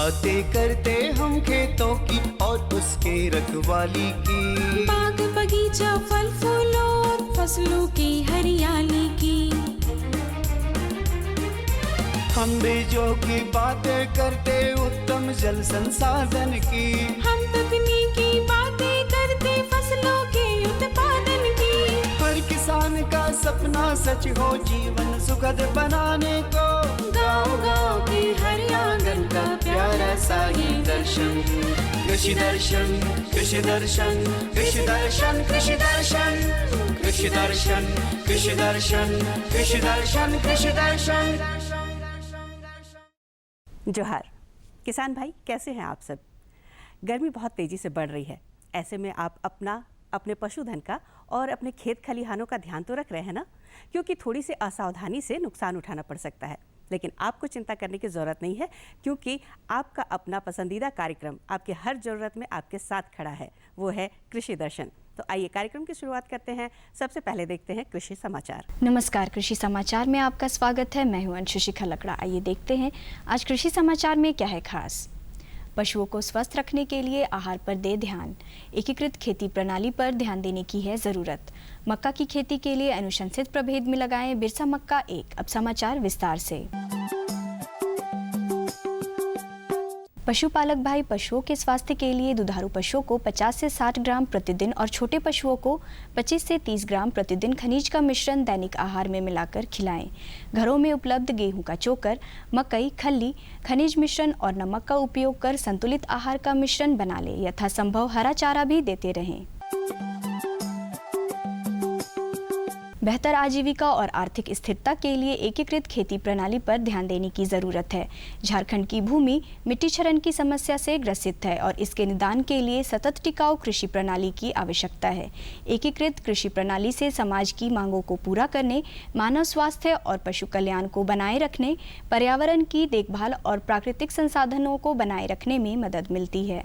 बातें करते हम खेतों की और उसके रखवाली की, बाग बगीचा फल फूलों और फसलों की हरियाली की। हम बीजों की बातें करते उत्तम जल संसाधन की, हम तकनीकी बातें करते फसलों के उत्पादन की। हर किसान का सपना सच हो जीवन सुखद बनाने को, गाँव-गाँव के हर आंगन का प्यारा सा ये दर्शन। कृषि दर्शन, कृषि दर्शन, कृषि दर्शन, कृषि दर्शन, कृषि दर्शन, कृषि दर्शन, कृषि दर्शन, कृषि दर्शन। जोहार किसान भाई, कैसे हैं आप सब। गर्मी बहुत तेज़ी से बढ़ रही है, ऐसे में आप अपने पशुधन का और अपने खेत खलिहानों का ध्यान तो रख रहे हैं ना, क्योंकि थोड़ी सी असावधानी से नुकसान उठाना पड़ सकता है। लेकिन आपको चिंता करने की ज़रूरत नहीं है, क्योंकि आपका अपना पसंदीदा कार्यक्रम आपके हर ज़रूरत में आपके साथ खड़ा है, वो है कृषि दर्शन। तो आइए कार्यक्रम की शुरुआत करते हैं। सबसे पहले देखते हैं कृषि समाचार। नमस्कार, कृषि समाचार में आपका स्वागत है। मैं हूं अंशु शिखा लकड़ा। आइए देखते हैं आज कृषि समाचार में क्या है खास। पशुओं को स्वस्थ रखने के लिए आहार पर दे ध्यान, एकीकृत खेती प्रणाली पर ध्यान देने की है ज़रूरत। मक्का की खेती के लिए अनुशंसित प्रभेद में लगाएं बिरसा मक्का 1। अब समाचार विस्तार से। पशुपालक भाई पशुओं के स्वास्थ्य के लिए दुधारू पशुओं को 50 से 60 ग्राम प्रतिदिन और छोटे पशुओं को 25 से 30 ग्राम प्रतिदिन खनिज का मिश्रण दैनिक आहार में मिलाकर खिलाएं। घरों में उपलब्ध गेहूं का चोकर, मकई, खल्ली, खनिज मिश्रण और नमक का उपयोग कर संतुलित आहार का मिश्रण बना ले। यथासंभव हरा चारा भी देते रहें। बेहतर आजीविका और आर्थिक स्थिरता के लिए एकीकृत खेती प्रणाली पर ध्यान देने की ज़रूरत है। झारखंड की भूमि मिट्टी क्षरण की समस्या से ग्रसित है और इसके निदान के लिए सतत टिकाऊ कृषि प्रणाली की आवश्यकता है। एकीकृत कृषि प्रणाली से समाज की मांगों को पूरा करने, मानव स्वास्थ्य और पशु कल्याण को बनाए रखने, पर्यावरण की देखभाल और प्राकृतिक संसाधनों को बनाए रखने में मदद मिलती है।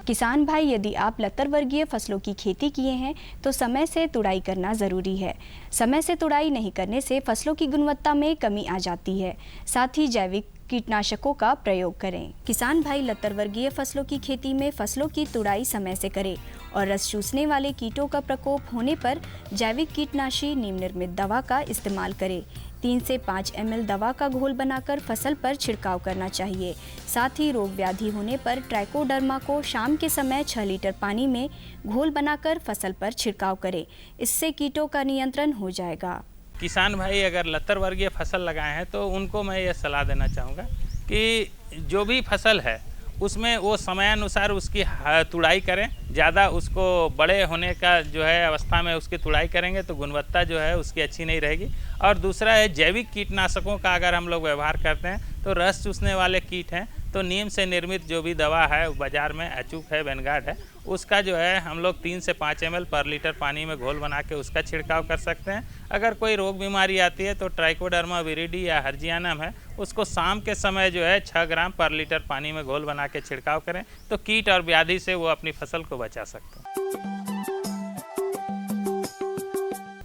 किसान भाई, यदि आप लतर वर्गीय फसलों की खेती किए हैं तो समय से तुड़ाई करना ज़रूरी है। समय से तुड़ाई नहीं करने से फसलों की गुणवत्ता में कमी आ जाती है। साथ ही जैविक कीटनाशकों का प्रयोग करें। किसान भाई, लतर वर्गीय फसलों की खेती में फसलों की तुड़ाई समय से करें और रस चूसने वाले कीटों का प्रकोप होने पर जैविक कीटनाशी नीम निर्मित दवा का इस्तेमाल करें। 3 से 5 ml दवा का घोल बनाकर फसल पर छिड़काव करना चाहिए। साथ ही रोग व्याधि होने पर ट्राइकोडर्मा को शाम के समय 6 लीटर पानी में घोल बनाकर फसल पर छिड़काव करें। इससे कीटों का नियंत्रण हो जाएगा। किसान भाई अगर लतर वर्गीय फसल लगाए हैं तो उनको मैं ये सलाह देना चाहूँगा कि जो भी फसल है उसमें वो समयानुसार उसकी तुड़ाई करें। ज़्यादा उसको बड़े होने का जो है अवस्था में उसकी तुड़ाई करेंगे तो गुणवत्ता जो है उसकी अच्छी नहीं रहेगी। और दूसरा है जैविक कीटनाशकों का अगर हम लोग व्यवहार करते हैं तो रस चूसने वाले कीट हैं तो नीम से निर्मित जो भी दवा है बाज़ार में अचूक है, वेनगार्ड है, उसका जो है हम लोग 3 से 5 ml पर लीटर पानी में घोल बना के उसका छिड़काव कर सकते हैं। अगर कोई रोग बीमारी आती है तो ट्राइकोडर्मा विरिडी या हर्जियानम है, उसको शाम के समय जो है 6 ग्राम पर लीटर पानी में घोल बना के छिड़काव करें तो कीट और व्याधि से वो अपनी फसल को बचा सकते हैं।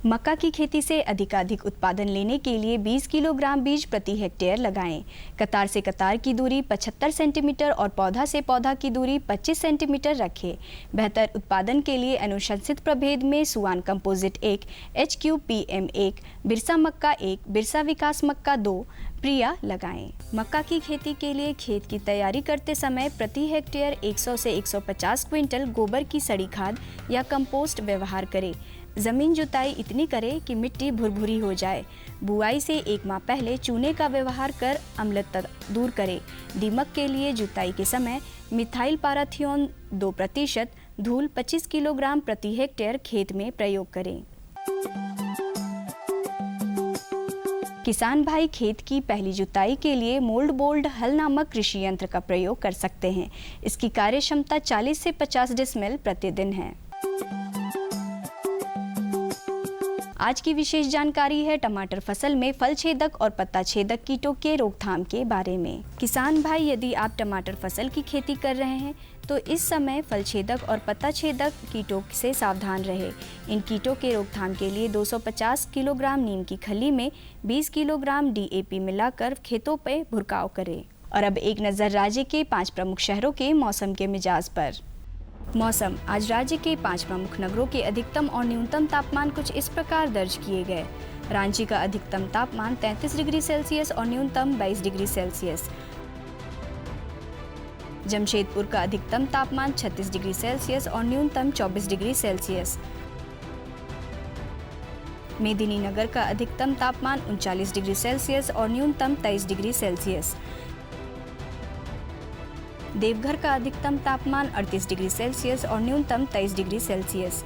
मक्का की खेती से अधिकाधिक उत्पादन लेने के लिए 20 किलोग्राम बीज प्रति हेक्टेयर लगाएं। कतार से कतार की दूरी 75 सेंटीमीटर और पौधा से पौधा की दूरी 25 सेंटीमीटर रखें। बेहतर उत्पादन के लिए अनुशंसित प्रभेद में सुआन कंपोजिट 1, HQPM 1, बिरसा मक्का 1, बिरसा विकास मक्का 2, प्रिया लगाएं। मक्का की खेती के लिए खेत की तैयारी करते समय प्रति हेक्टेयर 100 से 150 क्विंटल गोबर की सड़ी खाद या कंपोस्ट व्यवहार करें। ज़मीन जुताई इतनी करें कि मिट्टी भुरभुरी हो जाए। बुआई से 1 माह पहले चूने का व्यवहार कर अम्लता दूर करें। दीमक के लिए जुताई के समय मिथाइल पाराथियोन 2% धूल 25 किलोग्राम प्रति हेक्टेयर खेत में प्रयोग करें। किसान भाई खेत की पहली जुताई के लिए मोल्ड बोल्ड हल नामक कृषि यंत्र का प्रयोग कर सकते हैं। इसकी कार्य क्षमता 40 से 50 डेसिमल प्रतिदिन है। आज की विशेष जानकारी है टमाटर फसल में फल छेदक और पत्ता छेदक कीटों के रोकथाम के बारे में। किसान भाई, यदि आप टमाटर फसल की खेती कर रहे हैं तो इस समय फल छेदक और पत्ता छेदक कीटों से सावधान रहे। इन कीटों के रोकथाम के लिए 250 किलोग्राम नीम की खली में 20 किलोग्राम DAP मिलाकर खेतों पे भुरकाव करें। और अब एक नज़र राज्य के 5 प्रमुख शहरों के मौसम के मिजाज पर। मौसम। आज राज्य के 5 प्रमुख नगरों के अधिकतम और न्यूनतम तापमान कुछ इस प्रकार दर्ज किए गए। रांची का अधिकतम तापमान 33 डिग्री सेल्सियस और न्यूनतम 22 डिग्री सेल्सियस। जमशेदपुर का अधिकतम तापमान 36 डिग्री सेल्सियस और न्यूनतम 24 डिग्री सेल्सियस। मेदिनीनगर का अधिकतम तापमान 39 डिग्री सेल्सियस और न्यूनतम 23 डिग्री सेल्सियस। देवघर का अधिकतम तापमान 38 डिग्री सेल्सियस और न्यूनतम 23 डिग्री सेल्सियस।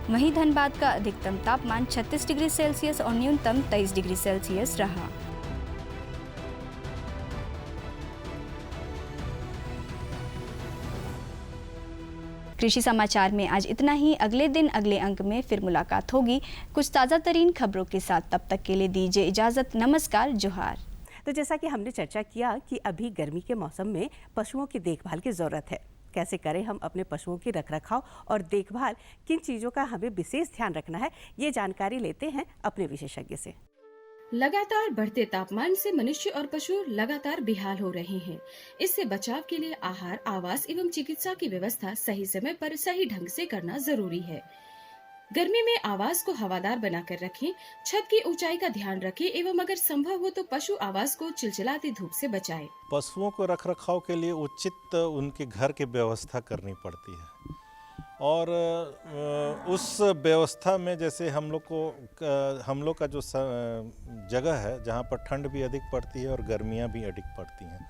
वहीं धनबाद का अधिकतम तापमान 36 डिग्री सेल्सियस और न्यूनतम 23 डिग्री सेल्सियस रहा। कृषि समाचार में आज इतना ही। अगले दिन अगले अंक में फिर मुलाकात होगी कुछ ताज़ा तरीन खबरों के साथ। तब तक के लिए दीजिए इजाज़त। नमस्कार, जोहार। तो जैसा कि हमने चर्चा किया कि अभी गर्मी के मौसम में पशुओं की देखभाल की ज़रूरत है। कैसे करें हम अपने पशुओं की रखरखाव और देखभाल, किन चीज़ों का हमें विशेष ध्यान रखना है, ये जानकारी लेते हैं अपने विशेषज्ञ से। लगातार बढ़ते तापमान से मनुष्य और पशु लगातार बेहाल हो रहे हैं। इससे बचाव के लिए आहार, आवास एवं चिकित्सा की व्यवस्था सही समय पर सही ढंग से करना जरूरी है। गर्मी में आवास को हवादार बनाकर रखें, छत की ऊंचाई का ध्यान रखें एवं अगर संभव हो तो पशु आवास को चिलचिलाती धूप से बचाएं। पशुओं को रखरखाव के लिए उचित उनके घर की व्यवस्था करनी पड़ती है और उस व्यवस्था में जैसे हम लोग का जो जगह है जहाँ पर ठंड भी अधिक पड़ती है और गर्मियाँ भी अधिक पड़ती हैं,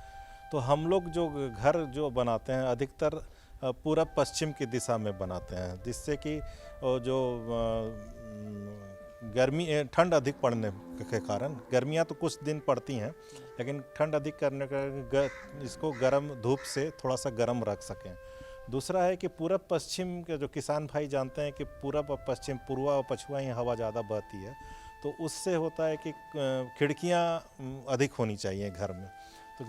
तो हम लोग जो घर जो बनाते हैं अधिकतर पूरब पश्चिम की दिशा में बनाते हैं, जिससे कि जो ठंड अधिक पड़ने के कारण, गर्मियाँ तो कुछ दिन पड़ती हैं लेकिन ठंड अधिक करने का इसको गर्म धूप से थोड़ा सा गर्म रख सकें। दूसरा है कि पूरब पश्चिम के जो किसान भाई जानते हैं कि पूरब और पश्चिम, पूर्वा और पछुआ ही हवा ज़्यादा बहती है, तो उससे होता है कि खिड़कियाँ अधिक होनी चाहिए घर में। तो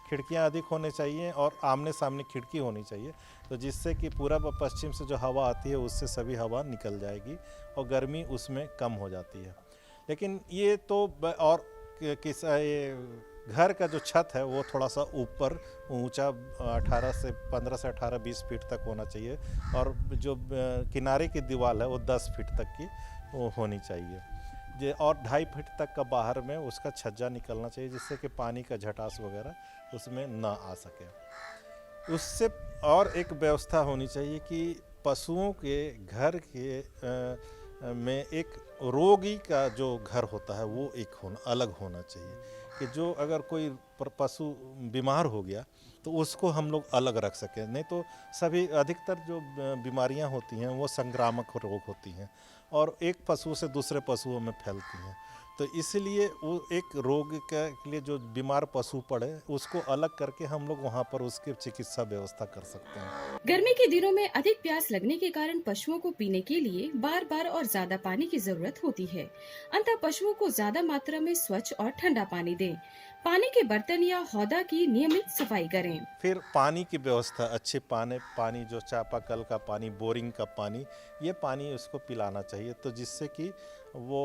खिड़कियाँ अधिक होनी चाहिए और आमने सामने खिड़की होनी चाहिए, तो जिससे कि पूरब और पश्चिम से जो हवा आती है उससे सभी हवा निकल जाएगी और गर्मी उसमें कम हो जाती है। लेकिन ये तो और घर का जो छत है वो थोड़ा सा ऊपर ऊंचा 15 से 18-20 फीट तक होना चाहिए और जो किनारे की दीवार है वो 10 फीट तक की वो होनी चाहिए और 2.5 फीट तक का बाहर में उसका छज्जा निकलना चाहिए, जिससे कि पानी का झटास वगैरह उसमें ना आ सके। उससे और एक व्यवस्था होनी चाहिए कि पशुओं के घर के में एक रोगी का जो घर होता है वो एक अलग होना चाहिए, कि जो अगर कोई पशु बीमार हो गया तो उसको हम लोग अलग रख सकें। नहीं तो सभी अधिकतर जो बीमारियां होती हैं वो संक्रामक रोग होती हैं और एक पशु से दूसरे पशुओं में फैलती हैं, तो इसलिए वो एक रोग के लिए जो बीमार पशु पड़े उसको अलग करके हम लोग वहाँ पर उसकी चिकित्सा व्यवस्था कर सकते हैं। गर्मी के दिनों में अधिक प्यास लगने के कारण पशुओं को पीने के लिए बार बार और ज्यादा पानी की जरूरत होती है। अतः पशुओं को ज्यादा मात्रा में स्वच्छ और ठंडा पानी दें। पानी के बर्तन या हौदा की नियमित सफाई करें। फिर पानी की व्यवस्था, अच्छे पानी जो चापाकल का पानी, बोरिंग का पानी, ये पानी उसको पिलाना चाहिए, तो जिससे कि वो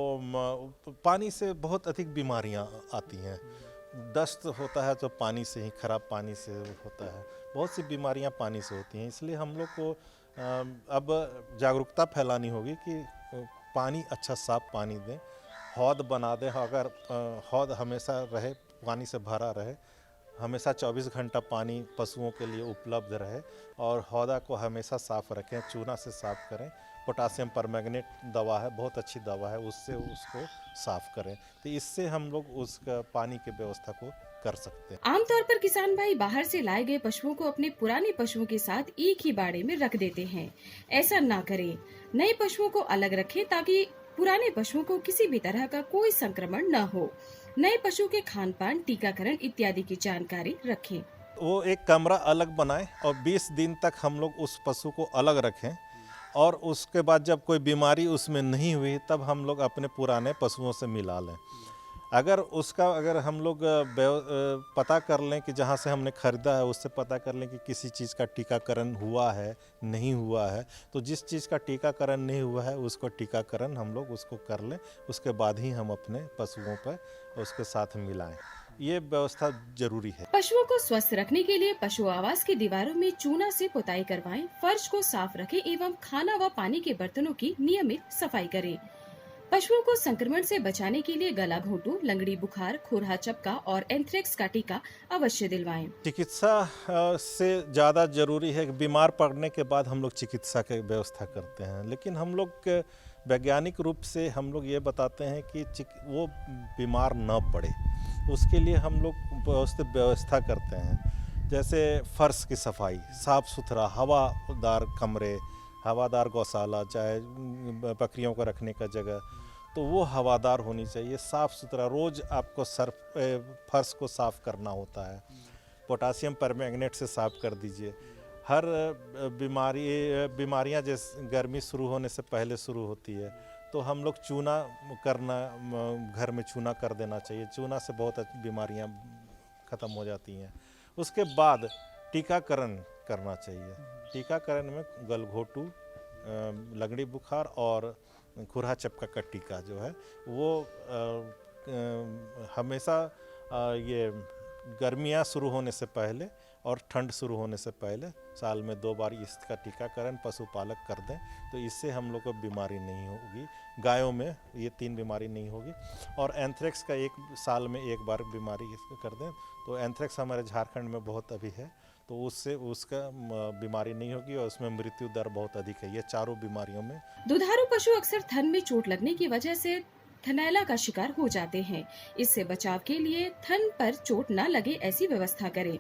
पानी से बहुत अधिक बीमारियां आती हैं। दस्त होता है तो पानी से ही, खराब पानी से होता है, बहुत सी बीमारियां पानी से होती हैं। इसलिए हम लोग को अब जागरूकता फैलानी होगी कि पानी अच्छा साफ पानी दें, हौद बना दें। अगर हौद हमेशा रहे, पानी से भरा रहे, हमेशा 24 घंटा पानी पशुओं के लिए उपलब्ध रहे और हौदा को हमेशा साफ़ रखें, चूना से साफ़ करें। पोटासियम परमैंगनेट दवा है, बहुत अच्छी दवा है, उससे उसको साफ़ करें, तो इससे हम लोग उसका पानी की व्यवस्था को कर सकते हैं। आमतौर पर किसान भाई बाहर से लाए गए पशुओं को अपने पुराने पशुओं के साथ एक ही बाड़े में रख देते हैं। ऐसा ना करें, नए पशुओं को अलग रखें ताकि पुराने पशुओं को किसी भी तरह का कोई संक्रमण न हो। नए पशु के खान पान, टीकाकरण इत्यादि की जानकारी रखें। वो एक कमरा अलग बनाएं और 20 दिन तक हम लोग उस पशु को अलग रखें और उसके बाद जब कोई बीमारी उसमें नहीं हुई तब हम लोग अपने पुराने पशुओं से मिला लें। अगर हम लोग पता कर लें कि जहाँ से हमने ख़रीदा है उससे पता कर लें कि किसी चीज़ का टीकाकरण हुआ है नहीं हुआ है, तो जिस चीज़ का टीकाकरण नहीं हुआ है उसको टीकाकरण हम लोग उसको कर लें, उसके बाद ही हम अपने पशुओं पर उसके साथ मिलाएं। ये व्यवस्था जरूरी है। पशुओं को स्वस्थ रखने के लिए पशु आवास की दीवारों में चूना से पुताई करवाएं, फर्श को साफ रखें एवं खाना व पानी के बर्तनों की नियमित सफाई करें। पशुओं को संक्रमण से बचाने के लिए गला घोंटू, लंगड़ी बुखार, खुरहा चपका और एंथ्रेक्स का टीका अवश्य दिलवाएं। चिकित्सा से ज़्यादा जरूरी है कि बीमार पड़ने के बाद हम लोग चिकित्सा की व्यवस्था करते हैं, लेकिन हम लोग वैज्ञानिक रूप से हम लोग ये बताते हैं कि वो बीमार न पड़े, उसके लिए हम लोग व्यवस्था करते हैं। जैसे फर्श की सफाई, साफ़ सुथरा, हवादार कमरे, हवादार गौशाला, चाहे बकरियों को रखने का जगह, तो वो हवादार होनी चाहिए, साफ़ सुथरा। रोज़ आपको फर्श को साफ़ करना होता है, पोटासियम परमैंगनेट से साफ़ कर दीजिए। हर बीमारियां जैसे गर्मी शुरू होने से पहले शुरू होती है, तो हम लोग चूना करना, घर में चूना कर देना चाहिए। चूना से बहुत बीमारियां ख़त्म हो जाती हैं। उसके बाद टीकाकरण करना चाहिए। टीकाकरण में गलघोटू, लगड़ी बुखार और खुरहा चपका का टीका जो है वो हमेशा ये गर्मियाँ शुरू होने से पहले और ठंड शुरू होने से पहले साल में 2 बार इसका टीकाकरण पशुपालक कर दें, तो इससे हम लोग को बीमारी नहीं होगी। गायों में ये 3 बीमारी नहीं होगी। और एंथ्रेक्स का 1 साल में 1 बार बीमारी कर दें, तो एंथ्रेक्स हमारे झारखंड में बहुत अभी है, तो उससे उसका बीमारी नहीं होगी और उसमें मृत्यु दर बहुत अधिक है। ये चारों बीमारियों में दुधारू पशु अक्सर थन में चोट लगने की वजह से थनैला का शिकार हो जाते हैं। इससे बचाव के लिए थन पर चोट न लगे ऐसी व्यवस्था करें।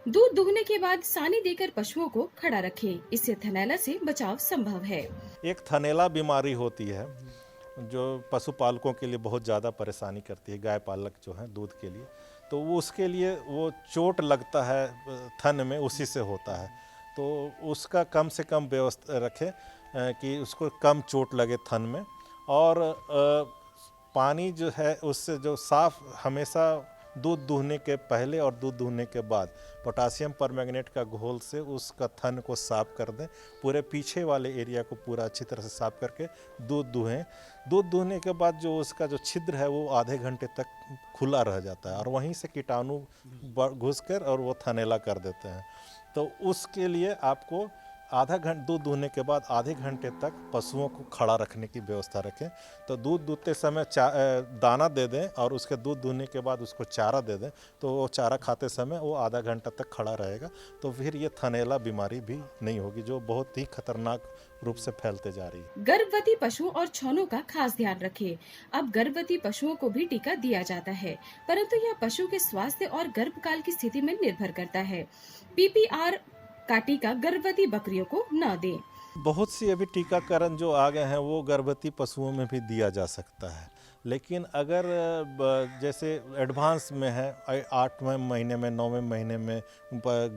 दूध दुहने के बाद सानी देकर पशुओं को खड़ा रखें, इससे थनैला से बचाव संभव है। एक थनैला बीमारी होती है जो पशुपालकों के लिए बहुत ज़्यादा परेशानी करती है, गाय पालक जो है दूध के लिए, तो वो उसके लिए वो चोट लगता है थन में, उसी से होता है। तो उसका कम से कम व्यवस्था रखें कि उसको कम चोट लगे थन में। और पानी जो है उससे जो साफ हमेशा दूध दूहने के पहले और दूध दूहने के बाद पोटासियम परमैंगनेट का घोल से उसका थन को साफ कर दें। पूरे पीछे वाले एरिया को पूरा अच्छी तरह से साफ करके दूध दूहें। दूध दूहने के बाद जो उसका जो छिद्र है वो आधे घंटे तक खुला रह जाता है और वहीं से कीटाणु घुसकर और वो थनैला कर देते हैं। तो उसके लिए आपको दूध दूहने के बाद आधे घंटे तक पशुओं को खड़ा रखने की व्यवस्था रखें। तो दूध दूहते समय दाना दे दें और उसके दूध दूहने के बाद उसको चारा दे दें, तो वो चारा खाते समय वो आधा घंटा तक खड़ा रहेगा। तो फिर ये थनैला बीमारी भी नहीं होगी जो बहुत ही खतरनाक रूप से फैलते जा रही है। गर्भवती पशुओं और छौनों का खास ध्यान रखें। अब गर्भवती पशुओं को भी टीका दिया जाता है, परंतु यह पशु के स्वास्थ्य और गर्भकाल की स्थिति में निर्भर करता है। PPR का टीका गर्भवती बकरियों को न दें। बहुत सी अभी टीकाकरण जो आ गए हैं वो गर्भवती पशुओं में भी दिया जा सकता है, लेकिन अगर जैसे एडवांस में है 8वें महीने में 9वें महीने में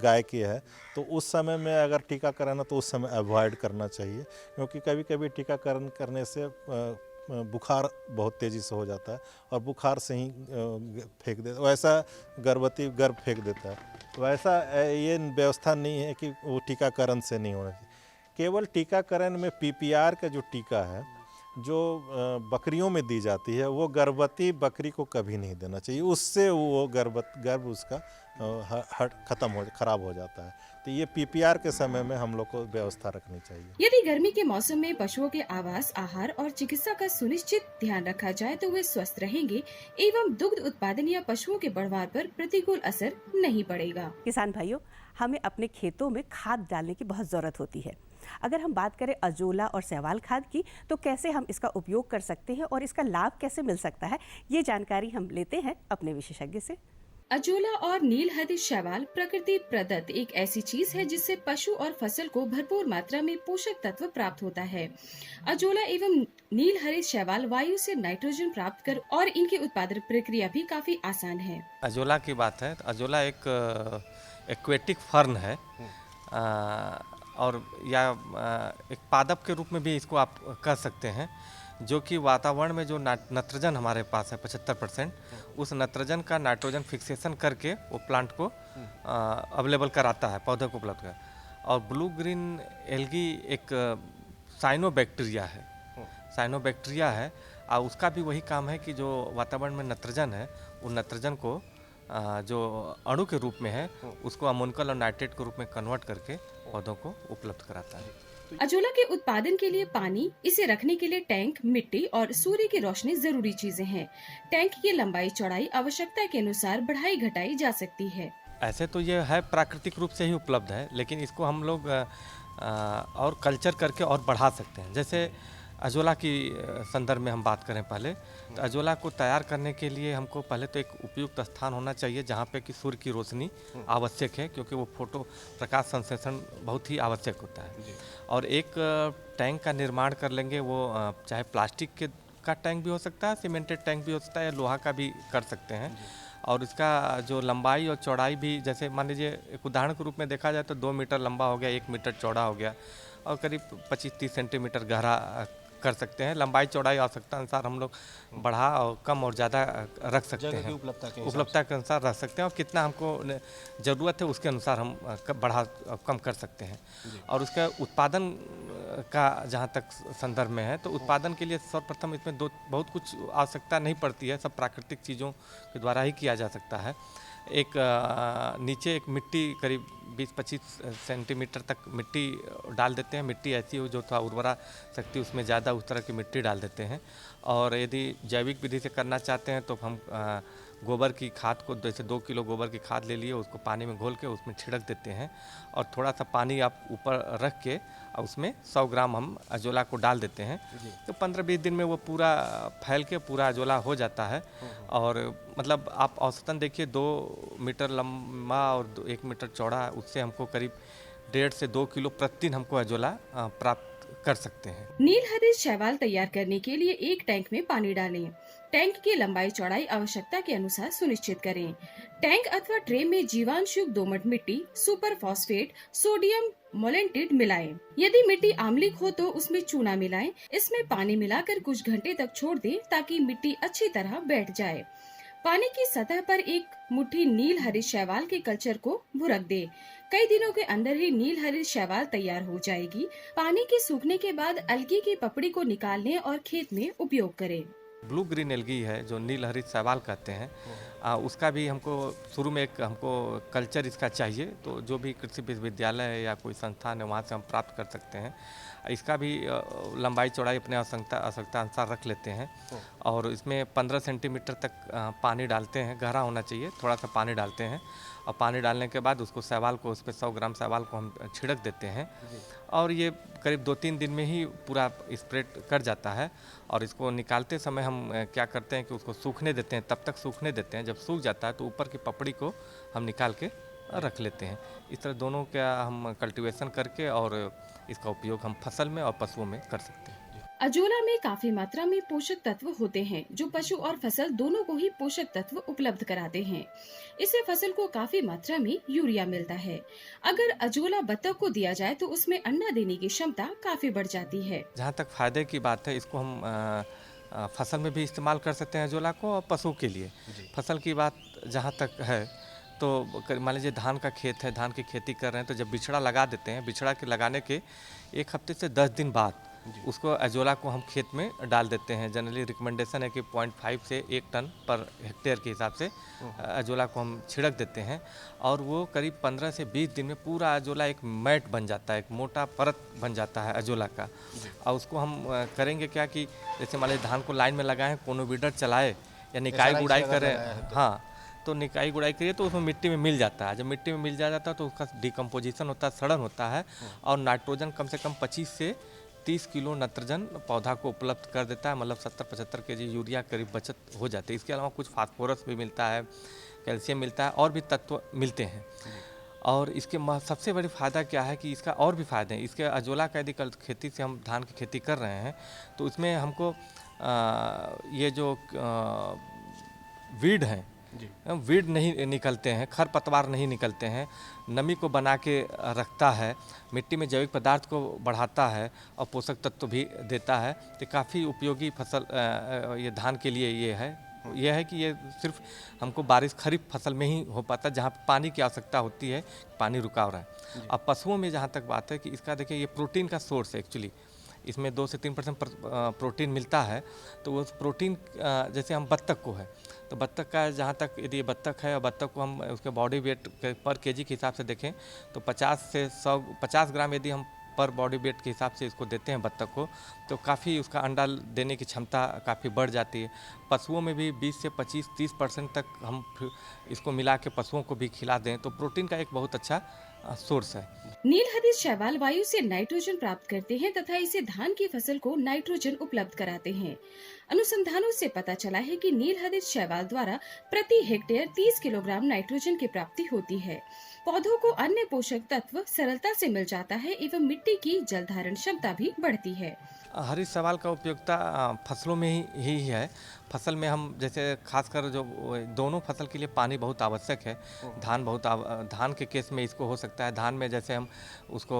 गाय की है, तो उस समय में अगर टीकाकरण है तो उस समय अवॉइड करना चाहिए, क्योंकि कभी कभी टीकाकरण करने से बुखार बहुत तेज़ी से हो जाता है और बुखार से ही फेंक देता, वैसा गर्भवती गर्भ फेंक देता है। वैसा ये व्यवस्था नहीं है कि वो टीकाकरण से नहीं होना चाहिए। केवल टीकाकरण में PPR का जो टीका है जो बकरियों में दी जाती है वो गर्भवती बकरी को कभी नहीं देना चाहिए, उससे वो गर्भ उसका खराब हो जाता है। तो ये PPR के समय में हम लोग को व्यवस्था रखनी चाहिए। यदि गर्मी के मौसम में पशुओं के आवास, आहार और चिकित्सा का सुनिश्चित ध्यान रखा जाए तो वे स्वस्थ रहेंगे एवं दुग्ध उत्पादन या पशुओं के बढ़वार पर प्रतिकूल असर नहीं पड़ेगा। किसान भाइयों, हमें अपने खेतों में खाद डालने की बहुत ज़रूरत होती है। अगर हम बात करें अजोला और शैवाल खाद की, तो कैसे हम इसका उपयोग कर सकते हैं और इसका लाभ कैसे मिल सकता है, ये जानकारी हम लेते हैं अपने विशेषज्ञ से। अजोला और नीलहरित शैवाल प्रकृति प्रदत्त एक ऐसी चीज है जिससे पशु और फसल को भरपूर मात्रा में पोषक तत्व प्राप्त होता है। अजोला एवं नीलहरित शैवाल वायु से नाइट्रोजन प्राप्त कर और इनकी उत्पादन प्रक्रिया भी काफी आसान है। अजोला की बात है तो अजोला एक एक्वेटिक फर्न है। और या एक पादप के रूप में भी इसको आप कर सकते हैं, जो कि वातावरण में जो नाइट्रोजन हमारे पास है 75%, उस नाइट्रोजन का नाइट्रोजन फिक्सेशन करके वो प्लांट को अवेलेबल कराता है, पौधे को उपलब्ध कर। और ब्लू ग्रीन एल्गी एक साइनोबैक्टीरिया है और उसका भी वही काम है कि जो वातावरण में नाइट्रोजन है, उन नाइट्रोजन को जो अणु के रूप में है उसको अमोनिकल और नाइट्रेट के रूप में कन्वर्ट करके पौधों को उपलब्ध कराता है। अजोला के उत्पादन के लिए पानी, इसे रखने के लिए टैंक, मिट्टी और सूर्य की रोशनी जरूरी चीजें हैं। टैंक की लंबाई चौड़ाई आवश्यकता के अनुसार बढ़ाई घटाई जा सकती है। ऐसे तो ये है प्राकृतिक रूप से ही उपलब्ध है, लेकिन इसको हम लोग और कल्चर करके और बढ़ा सकते हैं। जैसे अजोला की संदर्भ में हम बात करें पहले, तो अजोला को तैयार करने के लिए हमको पहले तो एक उपयुक्त स्थान होना चाहिए जहाँ पे कि सूर्य की रोशनी आवश्यक है, क्योंकि वो फोटो प्रकाश संश्लेषण बहुत ही आवश्यक होता है। और एक टैंक का निर्माण कर लेंगे, वो चाहे प्लास्टिक का टैंक भी हो सकता है, सीमेंटेड टैंक भी हो सकता है, या लोहा का भी कर सकते हैं। और इसका जो लंबाई और चौड़ाई भी, जैसे मान लीजिए एक उदाहरण के रूप में देखा जाए तो 2 मीटर लंबा हो गया, 1 मीटर चौड़ा हो गया और करीब 25-30 सेंटीमीटर गहरा कर सकते हैं। लंबाई चौड़ाई आवश्यकता अनुसार हम लोग बढ़ा और कम और ज़्यादा रख सकते हैं, उपलब्धता के अनुसार रख सकते हैं, और कितना हमको ज़रूरत है उसके अनुसार हम बढ़ा कम कर सकते हैं। और उसका उत्पादन का जहाँ तक संदर्भ में है, तो उत्पादन के लिए सर्वप्रथम इसमें बहुत कुछ आवश्यकता नहीं पड़ती है, सब प्राकृतिक चीज़ों के द्वारा ही किया जा सकता है। एक नीचे एक मिट्टी करीब 20-25 सेंटीमीटर तक मिट्टी डाल देते हैं। मिट्टी ऐसी हो जो थोड़ा उर्वरा शक्ति उसमें ज़्यादा, उस तरह की मिट्टी डाल देते हैं। और यदि जैविक विधि से करना चाहते हैं तो हम गोबर की खाद को, जैसे 2 किलो गोबर की खाद ले लिए, उसको पानी में घोल के उसमें छिड़क देते हैं और थोड़ा सा पानी आप ऊपर रख के और उसमें 100 ग्राम हम अजोला को डाल देते हैं। तो 15-20 दिन में वो पूरा फैल के पूरा अजोला हो जाता है। और मतलब आप औसतन देखिए 2 मीटर लंबा और 1 मीटर चौड़ा, उससे हमको करीब 1.5 से 2 किलो प्रतिदिन हमको अजोला प्राप्त कर सकते हैं। नील हरित शैवाल तैयार करने के लिए एक टैंक में पानी डालें। टैंक की लंबाई चौड़ाई आवश्यकता के अनुसार सुनिश्चित करें। टैंक अथवा ट्रे में जीवांशयुक्त दोमट मिट्टी, सुपर फॉस्फेट, सोडियम मोलेंटेट मिलाएं। यदि मिट्टी आम्लिक हो तो उसमें चूना मिलाएं। इसमें पानी मिलाकर कुछ घंटे तक छोड़ दें ताकि मिट्टी अच्छी तरह बैठ जाए। पानी की सतह पर एक मुट्ठी नील हरित शैवाल के कल्चर को भुरक दे। कई दिनों के अंदर ही नील हरित शैवाल तैयार हो जाएगी। पानी के सूखने के बाद अलगी की पपड़ी को निकाल लें और खेत में उपयोग करें। ब्लू ग्रीन एल्गी है जो नील हरित शैवाल कहते हैं, उसका भी हमको शुरू में एक हमको कल्चर इसका चाहिए, तो जो भी कृषि विश्वविद्यालय है या कोई संस्थान है वहाँ से हम प्राप्त कर सकते हैं। इसका भी लंबाई चौड़ाई अपने आवश्यकता अनुसार रख लेते हैं और इसमें 15 सेंटीमीटर तक पानी डालते हैं, गहरा होना चाहिए, थोड़ा सा पानी डालते हैं और पानी डालने के बाद उसको शैवाल को, उस पर 100 ग्राम शैवाल को हम छिड़क देते हैं और ये करीब 2-3 दिन में ही पूरा स्प्रेड कर जाता है। और इसको निकालते समय हम क्या करते हैं कि उसको सूखने देते हैं, तब तक सूखने देते हैं, जब सूख जाता है तो ऊपर की पपड़ी को हम निकाल के रख लेते हैं। इस तरह दोनों का हम कल्टीवेशन करके और इसका उपयोग हम फसल में और पशुओं में कर सकते हैं। अजोला में काफी मात्रा में पोषक तत्व होते हैं जो पशु और फसल दोनों को ही पोषक तत्व उपलब्ध कराते हैं। इससे फसल को काफी मात्रा में यूरिया मिलता है। अगर अजोला बत्तख को दिया जाए तो उसमें अंडा देने की क्षमता काफी बढ़ जाती है। जहाँ तक फायदे की बात है, इसको हम फसल में भी इस्तेमाल कर सकते हैं अजोला को, और पशु के लिए। फसल की बात जहाँ तक है तो मान लीजिए धान का खेत है, धान की खेती कर रहे हैं, तो जब बिछड़ा लगा देते हैं, बिछड़ा के लगाने के 1 हफ्ते से 10 दिन बाद उसको अजोला को हम खेत में डाल देते हैं। जनरली रिकमेंडेशन है कि 0.5 से 1 टन पर हेक्टेयर के हिसाब से अजोला को हम छिड़क देते हैं और वो करीब 15 से 20 दिन में पूरा अजोला एक मैट बन जाता है, एक मोटा परत बन जाता है अजोला का। और उसको हम करेंगे क्या कि जैसे मान लीजिए धान को लाइन में लगाएं, कोनो वीडर चलाए या निकाई गुड़ाई करें, हाँ, तो निकाई गुड़ाई करिए तो उसमें मिट्टी में मिल जाता है। जब मिट्टी में मिल जाता है तो उसका डिकम्पोजिशन होता है, सड़न होता है और नाइट्रोजन कम से कम 25 से 30 किलो नाइट्रोजन पौधा को उपलब्ध कर देता है। मतलब 70-75 केजी यूरिया करीब बचत हो जाती है। इसके अलावा कुछ फास्फोरस भी मिलता है, कैल्शियम मिलता है और भी तत्व मिलते हैं। और इसके सबसे बड़ी फ़ायदा क्या है कि इसका और भी फ़ायदे हैं। इसके अजोला का यदि खेती से हम धान की खेती कर रहे हैं तो उसमें हमको ये जो वीड हैं, वीड नहीं निकलते हैं, खर पतवार नहीं निकलते हैं, नमी को बना के रखता है, मिट्टी में जैविक पदार्थ को बढ़ाता है और पोषक तत्व भी देता है। तो काफ़ी उपयोगी फसल ये धान के लिए ये है कि ये सिर्फ हमको बारिश खरीफ फसल में ही हो पाता है, जहाँ पानी की आवश्यकता होती है, पानी रुका हो रहा है। अब पशुओं में जहाँ तक बात है कि इसका देखिए ये प्रोटीन का सोर्स है एक्चुअली, इसमें 2 से 3% प्रोटीन मिलता है। तो वो प्रोटीन जैसे हम बत्तख को है, तो बत्तख का जहाँ तक यदि बत्तख है और बत्तख को हम उसके बॉडी वेट पर केजी के हिसाब से देखें तो 50 ग्राम यदि हम पर बॉडी वेट के हिसाब से इसको देते हैं बत्तख को, तो काफ़ी उसका अंडा देने की क्षमता काफ़ी बढ़ जाती है। पशुओं में भी 20 से 25-30% तक हम इसको मिला के पशुओं को भी खिला दें तो प्रोटीन का एक बहुत अच्छा सोर्स है। नीलहरित शैवाल वायु से नाइट्रोजन प्राप्त करते हैं तथा इसे धान की फसल को नाइट्रोजन उपलब्ध कराते हैं। अनुसंधानों से पता चला है कि नीलहरित शैवाल द्वारा प्रति हेक्टेयर 30 किलोग्राम नाइट्रोजन की प्राप्ति होती है। पौधों को अन्य पोषक तत्व सरलता से मिल जाता है एवं मिट्टी की जल धारण क्षमता भी बढ़ती है। हरित शैवाल का उपयोगिता फसलों में ही है। फसल में हम जैसे खासकर जो दोनों फसल के लिए पानी बहुत आवश्यक है। धान के केस में इसको हो सकता है, धान में जैसे हम उसको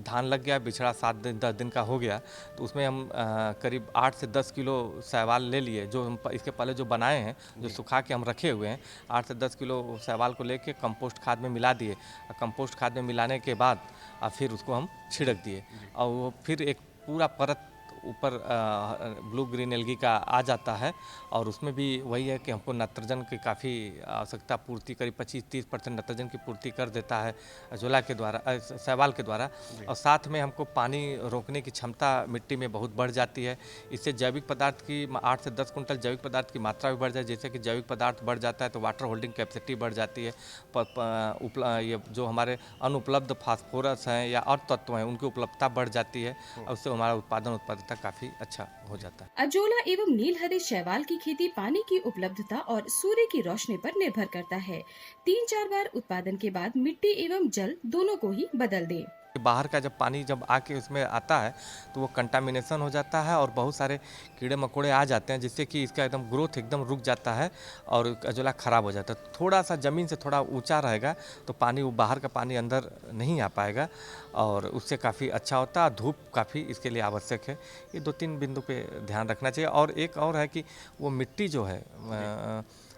धान लग गया, बिछड़ा 7 दिन 10 दिन का हो गया, तो उसमें हम करीब 8 से 10 किलो शैवाल ले लिए, जो हम इसके पहले जो बनाए हैं, जो सुखा के हम रखे हुए हैं, 8 से 10 किलो शैवाल को लेके कंपोस्ट खाद में मिला दिए। कंपोस्ट खाद में मिलाने के बाद फिर उसको हम छिड़क दिए और वो फिर एक पूरा परत ऊपर ब्लू ग्रीन एल्गी का आ जाता है और उसमें भी वही है कि हमको नाइट्रोजन की काफ़ी आवश्यकता पूर्ति करीब 25-30% नाइट्रोजन की पूर्ति कर देता है अजोला के द्वारा, शैवाल के द्वारा। और साथ में हमको पानी रोकने की क्षमता मिट्टी में बहुत बढ़ जाती है। इससे जैविक पदार्थ की 8 से 10 कुंटल जैविक पदार्थ की मात्रा भी बढ़ जाए। जैसे कि जैविक पदार्थ बढ़ जाता है तो वाटर होल्डिंग कैपेसिटी बढ़ जाती है। ये जो हमारे अनुपलब्ध फास्फोरस हैं या और तत्व हैं उनकी उपलब्धता बढ़ जाती है और उससे हमारा उत्पादकता काफी अच्छा हो जाता है। अजोला एवं नीलहरित शैवाल की खेती पानी की उपलब्धता और सूर्य की रोशनी पर निर्भर करता है। 3-4 बार उत्पादन के बाद मिट्टी एवं जल दोनों को ही बदल दें। बाहर का जब पानी जब आके उसमें आता है तो वो कंटामिनेशन हो जाता है और बहुत सारे कीड़े मकोड़े आ जाते हैं, जिससे कि इसका एकदम ग्रोथ एकदम रुक जाता है और अजोला खराब हो जाता है। थोड़ा सा ज़मीन से थोड़ा ऊंचा रहेगा तो पानी, वो बाहर का पानी अंदर नहीं आ पाएगा और उससे काफ़ी अच्छा होता है। धूप काफ़ी इसके लिए आवश्यक है। ये 2-3 बिंदु पे ध्यान रखना चाहिए। और एक और है कि वो मिट्टी जो है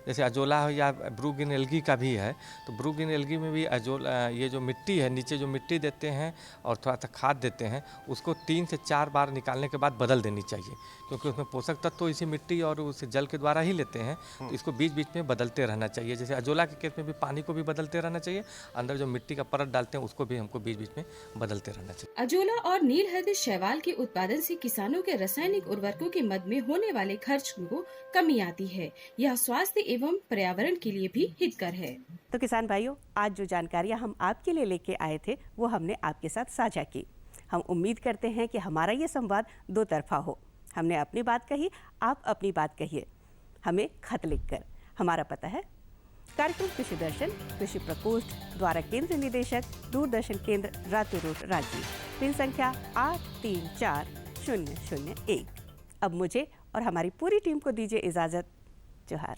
जैसे अजोला हो या ब्लू ग्रीन एल्गी का भी है, तो ब्लू ग्रीन एल्गी में भी ये जो मिट्टी है, नीचे जो मिट्टी देते हैं और थोड़ा सा खाद देते हैं, उसको 3 से 4 बार निकालने के बाद बदल देनी चाहिए, क्योंकि उसमें पोषक तत्व तो इसी मिट्टी और उस जल के द्वारा ही लेते हैं। तो इसको बीच बीच में बदलते रहना चाहिए। जैसे अजोला के केस में भी पानी को भी बदलते रहना चाहिए, अंदर जो मिट्टी का परत डालते हैं उसको भी हमको बीच बीच में बदलते रहना चाहिए। अजोला और नीलहरित शैवाल के उत्पादन से किसानों के रासायनिक उर्वरकों के मद में होने वाले खर्च को कमी आती है। यह स्वास्थ्य एवं पर्यावरण के लिए भी हितकर है। तो किसान भाइयों, आज जो जानकारियां हम आपके लिए लेके आए थे वो हमने आपके साथ साझा की। हम उम्मीद करते हैं कि हमारा ये संवाद 2 तरफा हो। हमने अपनी बात कही, आप अपनी बात कहिए हमें खत लिखकर। हमारा पता है कार्यक्रम कृषि दर्शन, कृषि प्रकोष्ठ, द्वारा केंद्र निदेशक, दूरदर्शन केंद्र, रातू रोड, रांची। पिन संख्या 834001। अब मुझे और हमारी पूरी टीम को दीजिए इजाज़त। जोहार।